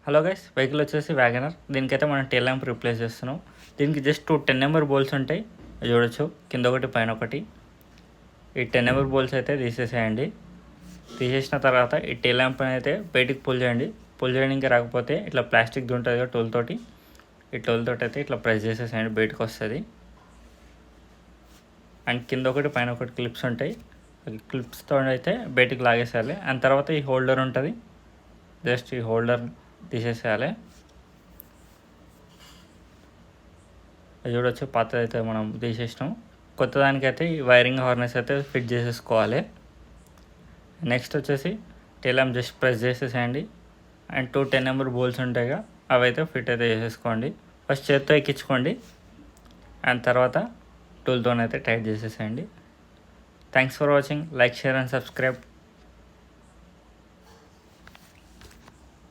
Hello guys, vehicle వచ్చేసి Wagon R. దీనికైతే మనం టెయిల్ ల్యాంప్ రీప్లేస్ చేస్తున్నాం. దీనికి జస్ట్ 10 నెంబర్ బోల్స్ ఉంటాయి, అది చూడొచ్చు, కింద ఒకటి పైన ఒకటి. ఈ 10 నెంబర్ బోల్స్ అయితే తీసేసేయండి. తీసేసిన తర్వాత ఈ టెయిల్ ల్యాంప్ అయితే బయటికి పుల్ చేయండి. పుల్ చేయడానికి రాకపోతే ఇట్లా ప్లాస్టిక్ది ఉంటుంది కదా టూల్ తోటి, ఈ టూల్ తోటి అయితే ఇట్లా ప్రెస్ చేసేసేయండి, బయటకు వస్తుంది. అండ్ కింద ఒకటి పైన ఒకటి క్లిప్స్ ఉంటాయి, క్లిప్స్తో అయితే బయటికి లాగేసేయాలి. అండ్ తర్వాత ఈ హోల్డర్ ఉంటుంది, జస్ట్ ఈ హోల్డర్ తీసేసేయాలి. అది చూడొచ్చు, పాతది అయితే మనం తీసేసినాం. కొత్త దానికైతే ఈ వైరింగ్ హార్నెస్ అయితే ఫిట్ చేసేసుకోవాలి. నెక్స్ట్ వచ్చేసి టెయిల్ ల్యాంప్ జస్ట్ ప్రెస్ చేసేసేయండి. అండ్ 10 నెంబర్ బోల్స్ ఉంటాయిగా, అవి అయితే ఫిట్ అయితే చేసేసుకోండి. ఫస్ట్ చేత్తో ఎక్కించుకోండి, అండ్ తర్వాత టూల్తోనైతే టైట్ చేసేసేయండి. Thanks for watching. Like, share and subscribe.